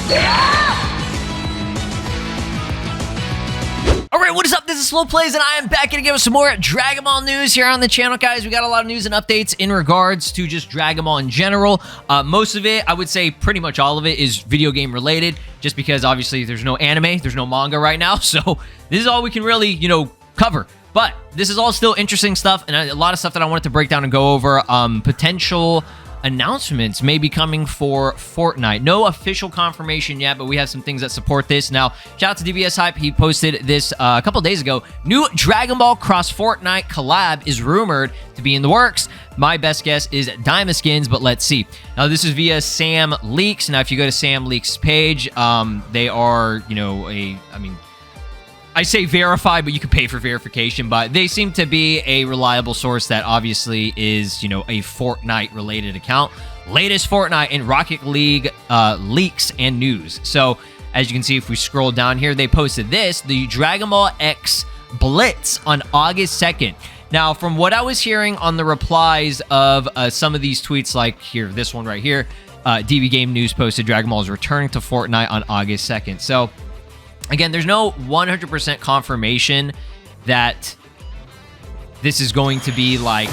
Alright, what is up? This is SLOplays, and I am back again with some more Dragon Ball news here on the channel, guys. We got a lot of news and updates in regards to just Dragon Ball in general. Most of it, I would say pretty much all of it, is video game related, just because obviously there's no anime, there's no manga right now, so this is all we can really, cover. But this is all still interesting stuff, and a lot of stuff that I wanted to break down and go over. Potential announcements may be coming for Fortnite. No official confirmation yet, but we have some things that support this. Now, shout out to DBS Hype. He posted this a couple days ago. New Dragon Ball cross Fortnite collab is rumored to be in the works. My best guess is Diamond Skins, but let's see. Now, this is via Sam Leaks. Now, if you go to Sam Leaks' page, they are, I say verified, but you can pay for verification, but they seem to be a reliable source that obviously is, a Fortnite-related account. Latest Fortnite and Rocket League leaks and news. So, as you can see, if we scroll down here, they posted this, the Dragon Ball X Blitz on August 2nd. Now, from what I was hearing on the replies of some of these tweets, like here, this one right here, DB Game News posted Dragon Ball is returning to Fortnite on August 2nd. So, again, there's no 100% confirmation that this is going to be like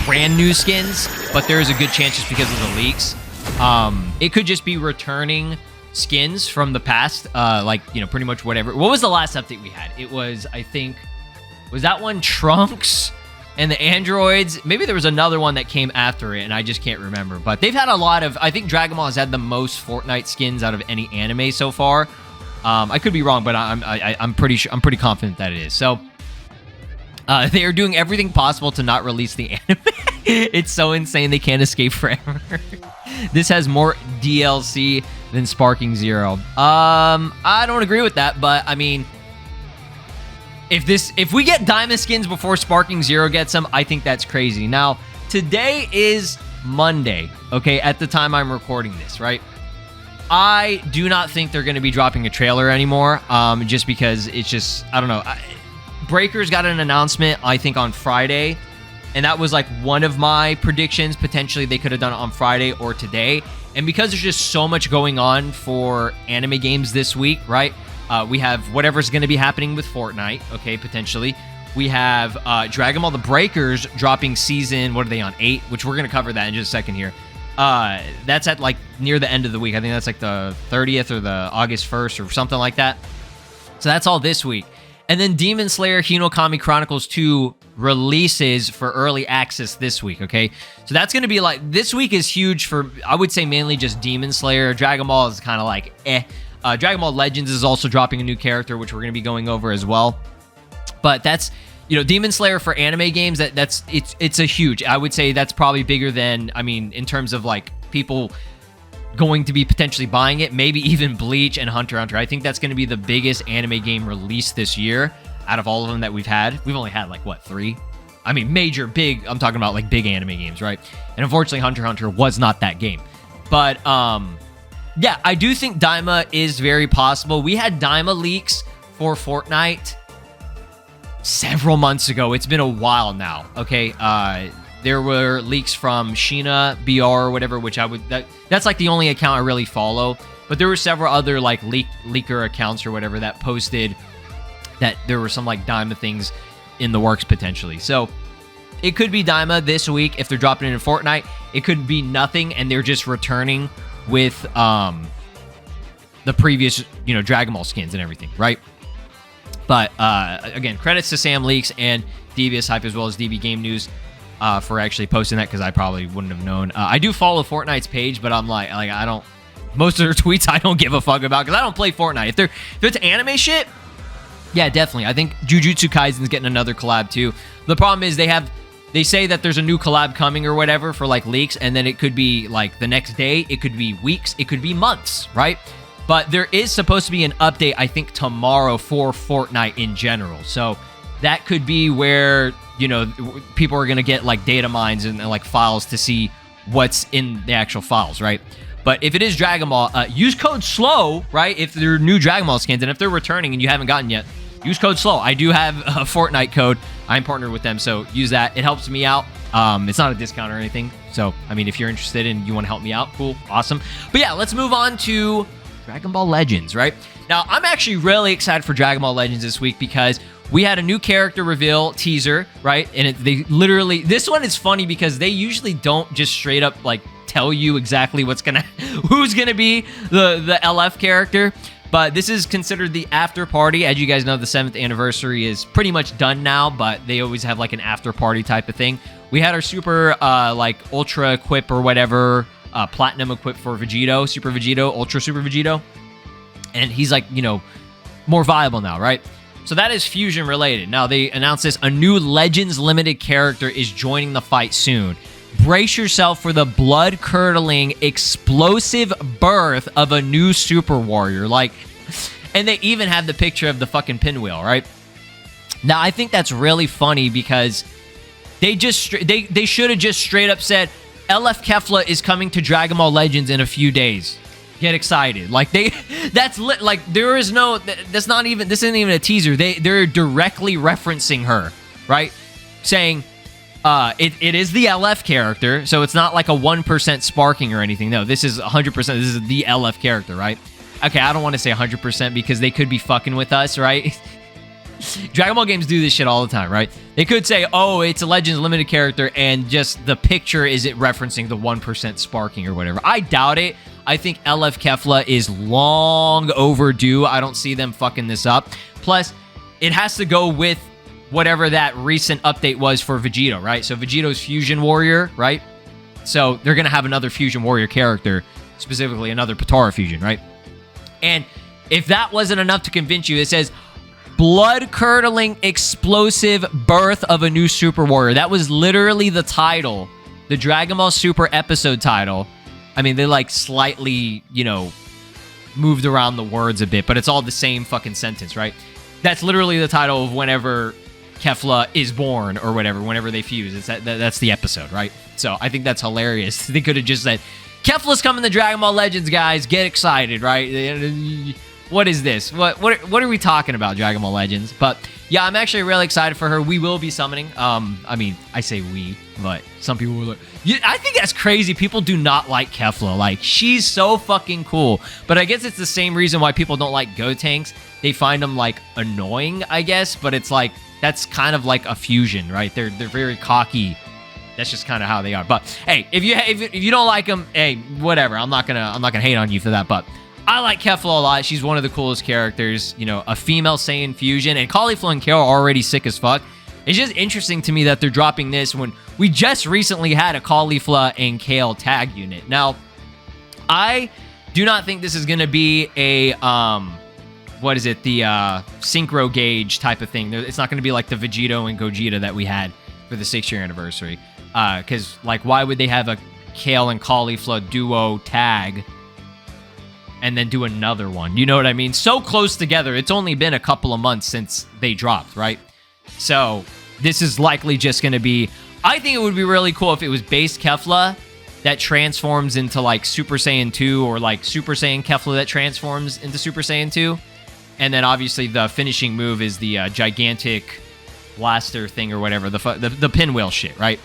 brand new skins, but there is a good chance just because of the leaks. It could just be returning skins from the past, pretty much whatever. What was the last update we had? It was, I think, was that one Trunks and the androids? Maybe there was another one that came after it, and I just can't remember. But they've had a lot of, I think Dragon Ball has had the most Fortnite skins out of any anime so far. I could be wrong, but I'm pretty sure, I'm pretty confident that it is. So they are doing everything possible to not release the anime. It's so insane they can't escape forever. This has more DLC than Sparking Zero. I don't agree with that, but I mean, if we get Diamond Skins before Sparking Zero gets them, I think that's crazy. Now, today is Monday, okay, at the time I'm recording this, right? I do not think they're going to be dropping a trailer anymore, just because it's just, I don't know. Breakers got an announcement, I think, on Friday, and that was like one of my predictions. Potentially, they could have done it on Friday or today. And because there's just so much going on for anime games this week, right? We have whatever's going to be happening with Fortnite, okay, potentially. We have Dragon Ball The Breakers dropping season, what are they on, 8? Which we're going to cover that in just a second here. That's at like near the end of the week. I think that's like the 30th or the August 1st or something like that. So that's all this week. And then Demon Slayer Hinokami Chronicles 2 releases for early access this week, okay? So that's going to be like, this week is huge for, I would say mainly just Demon Slayer. Dragon Ball is kind of like, Dragon Ball Legends is also dropping a new character, which we're going to be going over as well. But that's, Demon Slayer for anime games, it's a huge, I would say that's probably bigger than, in terms of like people going to be potentially buying it, maybe even Bleach and Hunter x Hunter. I think that's going to be the biggest anime game released this year out of all of them that we've had. We've only had like, what, 3? Major, big, I'm talking about like big anime games, right? And unfortunately, Hunter x Hunter was not that game. But, yeah, I do think Daima is very possible. We had Daima leaks for Fortnite several months ago. It's been a while now, okay? There were leaks from Sheena BR or whatever, which that's like the only account I really follow. But there were several other like leaker accounts or whatever that posted that there were some like Daima things in the works potentially. So it could be Daima this week if they're dropping it in Fortnite. It could be nothing and they're just returning with the previous, Dragon Ball skins and everything, right? But, again, credits to Sam Leaks and DBS Hype as well as DB Game News for actually posting that, because I probably wouldn't have known. I do follow Fortnite's page, but I'm like I don't... Most of their tweets I don't give a fuck about, because I don't play Fortnite. If it's anime shit, yeah, definitely. I think Jujutsu Kaisen's getting another collab, too. The problem is they say that there's a new collab coming or whatever for, like, leaks, and then it could be, like, the next day. It could be weeks. It could be months, right? But there is supposed to be an update, I think, tomorrow for Fortnite in general. So that could be where, people are going to get, like, data mines and, like, files to see what's in the actual files, right? But if it is Dragon Ball, use code SLOW, right? If they're new Dragon Ball skins, and if they're returning and you haven't gotten yet, use code SLOW. I do have a Fortnite code. I'm partnered with them, so use that. It helps me out. It's not a discount or anything. So, if you're interested and you want to help me out, cool, awesome. But yeah, let's move on to Dragon Ball Legends, right? Now, I'm actually really excited for Dragon Ball Legends this week because we had a new character reveal teaser, right? And they literally, this one is funny because they usually don't just straight up like tell you exactly who's gonna be the LF character. But this is considered the after party. As you guys know, the 7th anniversary is pretty much done now, but they always have like an after party type of thing. We had our super like ultra equip or whatever, platinum equip for Vegito, Super Vegito, Ultra Super Vegito. And he's like, you know, more viable now, right? So that is fusion related. Now they announced this, a new Legends limited character is joining the fight soon. Brace yourself for the blood-curdling, explosive birth of a new Super Warrior. Like, and they even have the picture of the fucking pinwheel, right? Now, I think that's really funny because they should have just straight up said, LF Kefla is coming to Dragon Ball Legends in a few days. Get excited. Like, there is no, that's not even, this isn't even a teaser. They're directly referencing her, right? Saying, it is the LF character, so it's not like a 1% sparking or anything. No, this is 100%. This is the LF character, right? Okay, I don't want to say 100% because they could be fucking with us, right? Dragon Ball games do this shit all the time, right? They could say, oh, it's a Legends limited character, and just the picture is it referencing the 1% sparking or whatever. I doubt it. I think LF Kefla is long overdue. I don't see them fucking this up. Plus, it has to go with whatever that recent update was for Vegito, right? So Vegito's Fusion Warrior, right? So they're going to have another Fusion Warrior character, specifically another Potara Fusion, right? And if that wasn't enough to convince you, it says, blood-curdling, explosive birth of a new Super Warrior. That was literally the title, the Dragon Ball Super episode title. I mean, they like slightly, you know, moved around the words a bit, but it's all the same fucking sentence, right? That's literally the title of whenever Kefla is born or whatever, whenever they fuse. That's the episode, right? So I think that's hilarious. They could have just said, Kefla's coming to Dragon Ball Legends, guys. Get excited, right? What is this? What are we talking about, Dragon Ball Legends? But yeah, I'm actually really excited for her. We will be summoning. I mean, I say we, but some people will like, yeah, I think that's crazy. People do not like Kefla. Like, she's so fucking cool. But I guess it's the same reason why people don't like Gotenks. They find them like annoying, I guess, but it's like, that's kind of like a fusion, right? They're very cocky. That's just kind of how they are. But hey, if you don't like them, hey, whatever. I'm not gonna hate on you for that. But I like Kefla a lot. She's one of the coolest characters. You know, a female Saiyan fusion, and Caulifla and Kale are already sick as fuck. It's just interesting to me that they're dropping this when we just recently had a Caulifla and Kale tag unit. Now, I do not think this is gonna be a what is it? The synchro gauge type of thing. It's not going to be like the Vegito and Gogeta that we had for the 6-year anniversary. Because, like, why would they have a Kale and Caulifla duo tag and then do another one? You know what I mean? So close together. It's only been a couple of months since they dropped, right? So this is likely just going to be... I think it would be really cool if it was base Kefla that transforms into, like, Super Saiyan 2, or, like, Super Saiyan Kefla that transforms into Super Saiyan 2. And then, obviously, the finishing move is the gigantic blaster thing or whatever, the pinwheel shit, right?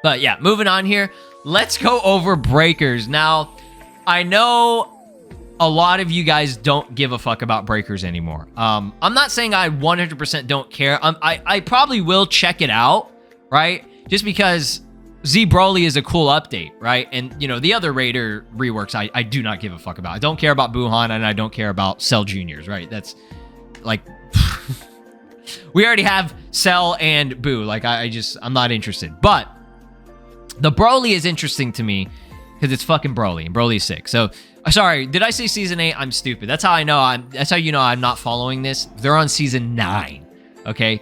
But, yeah, moving on here. Let's go over breakers. Now, I know a lot of you guys don't give a fuck about breakers anymore. I'm not saying I 100% don't care. I probably will check it out, right? Just because Z Broly is a cool update, right? And, you know, the other Raider reworks, I do not give a fuck about. I don't care about Buhan, and I don't care about Cell Juniors, right? That's, like, we already have Cell and Boo. Like, I'm not interested. But the Broly is interesting to me because it's fucking Broly, and Broly is sick. So, sorry, did I say Season 8? I'm stupid. That's how I know that's how you know I'm not following this. They're on Season 9, okay?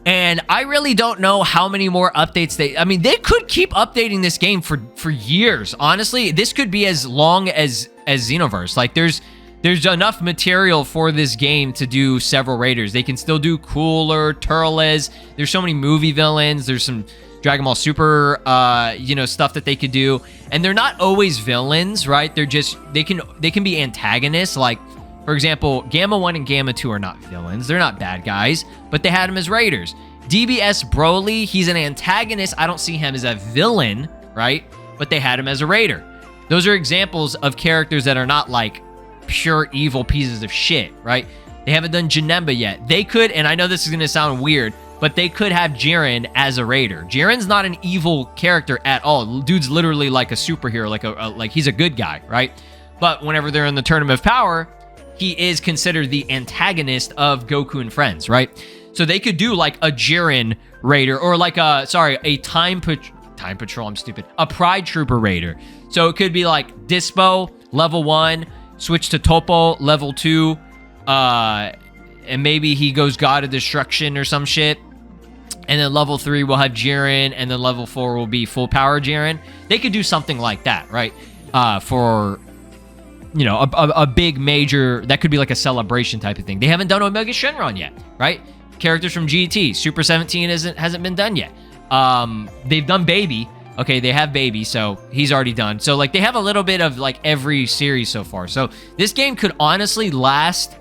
And I really don't know how many more updates I mean, they could keep updating this game for years. Honestly, this could be as long as Xenoverse. Like, there's enough material for this game to do several Raiders. They can still do Cooler, Turles. There's so many movie villains. There's some Dragon Ball Super, you know, stuff that they could do. And they're not always villains, right? They're just, they can be antagonists. Like, for example, Gamma 1 and Gamma 2 are not villains. They're not bad guys, but they had them as Raiders. DBS Broly, he's an antagonist. I don't see him as a villain, right? But they had him as a Raider. Those are examples of characters that are not like pure evil pieces of shit, right? They haven't done Janemba yet. They could, and I know this is going to sound weird, but they could have Jiren as a raider. Jiren's not an evil character at all. Dude's literally like a superhero, like he's a good guy, right? But whenever they're in the Tournament of Power, he is considered the antagonist of Goku and friends, right? So they could do like a Jiren raider, or like a Time Patrol, I'm stupid. A Pride Trooper raider. So it could be like Dispo, level 1, switch to Topo, level 2, and maybe he goes God of Destruction or some shit. And then level 3 will have Jiren, and then level 4 will be full power Jiren. They could do something like that, right? For, you know, a big major, that could be like a celebration type of thing. They haven't done Omega Shenron yet, right? Characters from GT. Super 17 hasn't been done yet. They've done Baby. Okay, they have Baby, so he's already done. So, like, they have a little bit of, like, every series so far. So, this game could honestly last.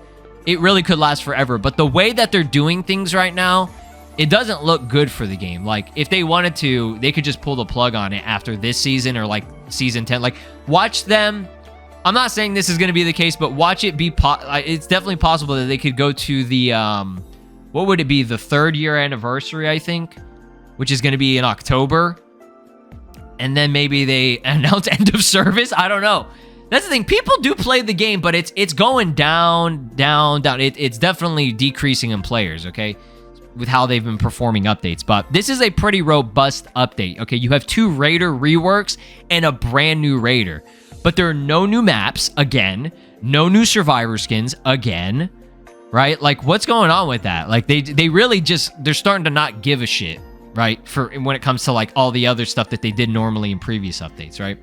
It really could last forever. But the way that they're doing things right now, it doesn't look good for the game. Like, if they wanted to, they could just pull the plug on it after this season or, like, season 10. Like, watch them. I'm not saying this is going to be the case, but watch it be... it's definitely possible that they could go to the... what would it be? The 3rd year anniversary, I think, which is going to be in October. And then maybe they announce end of service. I don't know. That's the thing. People do play the game, but it's going down. It's definitely decreasing in players, okay? With how they've been performing updates. But this is a pretty robust update, okay? You have 2 Raider reworks and a brand new Raider. But there are no new maps, again. No new Survivor skins, again. Right? Like, what's going on with that? Like, they really just... They're starting to not give a shit, right? For when it comes to, like, all the other stuff that they did normally in previous updates, right?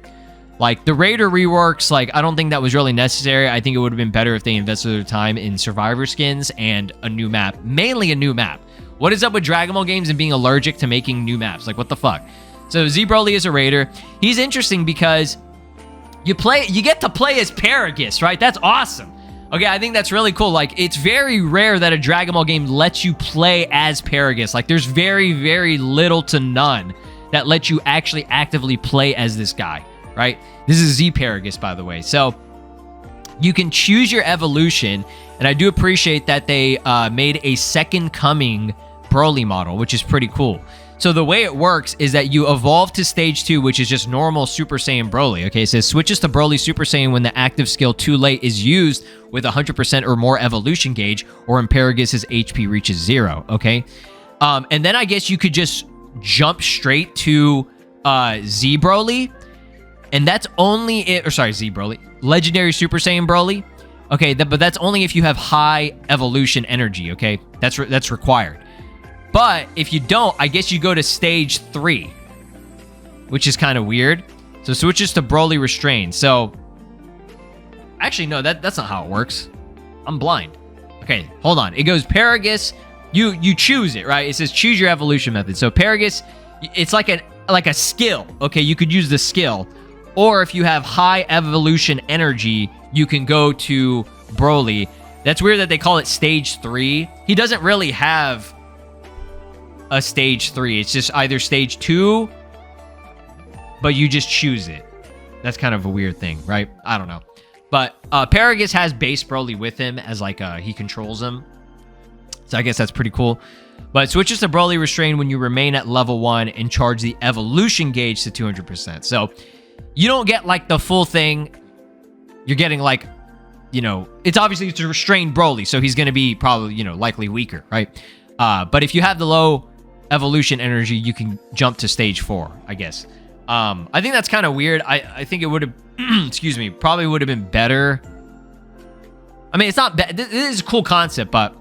Like, the Raider reworks, like, I don't think that was really necessary. I think it would have been better if they invested their time in Survivor skins and a new map. Mainly a new map. What is up with Dragon Ball games and being allergic to making new maps? Like, what the fuck? So, Z Broly is a Raider. He's interesting because you get to play as Paragus, right? That's awesome. Okay, I think that's really cool. Like, it's very rare that a Dragon Ball game lets you play as Paragus. Like, there's very, very little to none that lets you actually actively play as this guy, right? This is Z Paragus, by the way. So, you can choose your evolution, and I do appreciate that they made a second coming Broly model, which is pretty cool. So the way it works is that you evolve to stage 2, which is just normal Super Saiyan Broly. Okay, it says switches to Broly Super Saiyan when the active skill Too Late is used with 100% or more evolution gauge, or when Paragus's HP reaches 0. Okay, and then I guess you could just jump straight to Z Broly, and that's only it. Or sorry, Z Broly, Legendary Super Saiyan Broly. Okay, but that's only if you have high evolution energy. Okay, that's required. But if you don't, I guess you go to stage 3, which is kind of weird. So switches to Broly Restrained. So, actually, no, that's not how it works. I'm blind. Okay, hold on. It goes Paragus. You choose it, right? It says choose your evolution method. So Paragus, it's like a skill. Okay, you could use the skill. Or if you have high evolution energy, you can go to Broly. That's weird that they call it stage 3. He doesn't really have a stage 3. It's just either stage 2, but you just choose it. That's kind of a weird thing, right? I don't know. But Paragus has base Broly with him as like he controls him. So I guess that's pretty cool. But it switches to Broly Restrained when you remain at level 1 and charge the evolution gauge to 200%. So you don't get like the full thing. You're getting like, you know, it's obviously it's a restrained Broly, so he's going to be probably, you know, likely weaker, right? But if you have the low evolution energy, you can jump to stage 4, I guess. I think that's kind of weird. I think it would have, excuse me, probably would have been better. I mean, it's not bad. This is a cool concept, but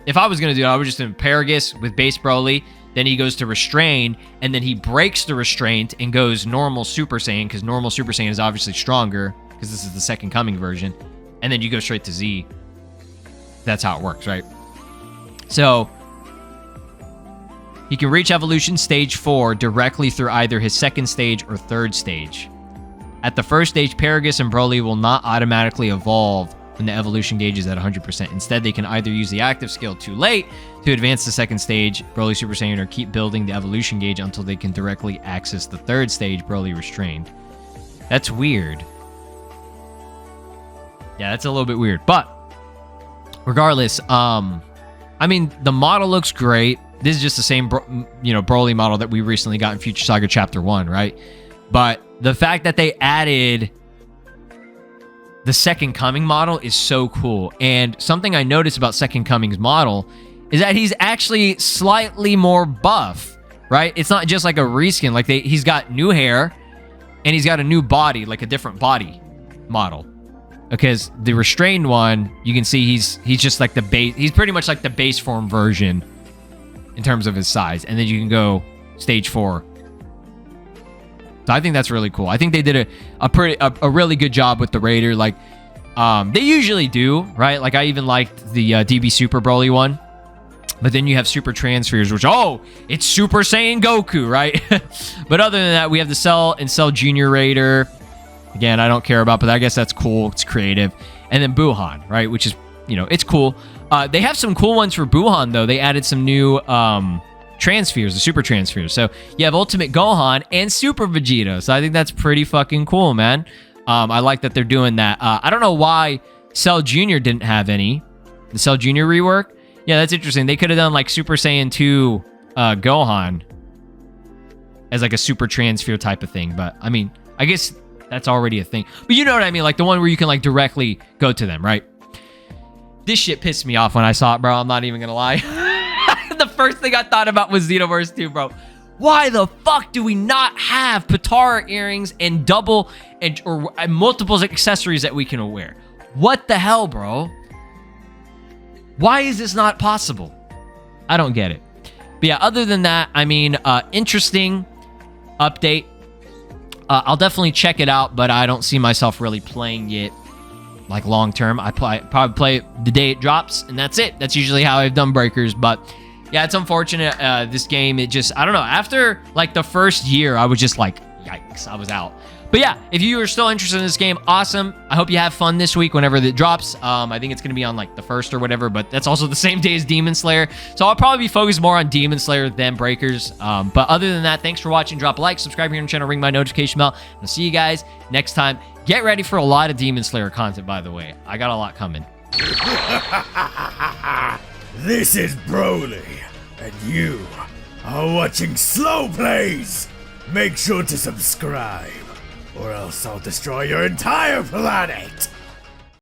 if I was going to do it, I would just do Paragus with base Broly, then he goes to Restrained, and then he breaks the Restraint and goes normal Super Saiyan, because normal Super Saiyan is obviously stronger, because this is the second coming version, and then you go straight to Z. That's how it works, right? So he can reach evolution stage 4 directly through either his second stage or third stage. At the first stage, Paragus and Broly will not automatically evolve when the evolution gauge is at 100%. Instead, they can either use the active skill Too Late to advance the second stage, Broly Super Saiyan, or keep building the evolution gauge until they can directly access the third stage, Broly Restrained. That's weird. Yeah, that's a little bit weird. But regardless, I mean, the model looks great. This is just the same, Broly model that we recently got in Future Saga Chapter 1, right? But the fact that they added the Second Coming model is so cool. And something I noticed about Second Coming's model is that he's actually slightly more buff, right? It's not just like a reskin. Like he's got new hair and he's got a new body, like a different body model. Because the restrained one, you can see he's just like the base. He's pretty much like the base form version in terms of his size. And then you can go stage 4. So I think that's really cool. I think they did a really good job with the Raider. Like they usually do, right? Like I even liked the DB Super Broly one. But then you have Super Transfers, which, it's Super Saiyan Goku, right? But other than that, we have the Cell and Cell Junior Raider. Again, I don't care about, but I guess that's cool. It's creative. And then Buhan, right? Which is, it's cool. They have some cool ones for Buhan, though. They added some new transfers, the Super Transfers. So you have Ultimate Gohan and Super Vegeta. So I think that's pretty fucking cool, man. I like that they're doing that. I don't know why Cell Junior didn't have any. The Cell Junior rework. Yeah, that's interesting. They could have done like Super Saiyan 2 Gohan as like a Super Transfer type of thing. But I mean, I guess that's already a thing. But you know what I mean? Like the one where you can like directly go to them, right? This shit pissed me off when I saw it, bro. I'm not even gonna lie. The first thing I thought about was Xenoverse 2, bro. Why the fuck do we not have Patara earrings and or multiple accessories that we can wear? What the hell, bro? Why is this not possible? I don't get it. But yeah, other than that, I mean, interesting update. I'll definitely check it out, but I don't see myself really playing it like long term. I probably play it the day it drops, and that's it. That's usually how I've done Breakers. But yeah, it's unfortunate. This game, I don't know. After like the first year, I was just like, yikes, I was out. But yeah, if you are still interested in this game, awesome. I hope you have fun this week whenever it drops. I think it's going to be on like the 1st or whatever, but that's also the same day as Demon Slayer. So I'll probably be focused more on Demon Slayer than Breakers. But other than that, thanks for watching. Drop a like, subscribe here on the channel, ring my notification bell. I'll see you guys next time. Get ready for a lot of Demon Slayer content, by the way. I got a lot coming. This is Broly, and you are watching SLOplays. Make sure to subscribe, or else I'll destroy your entire planet!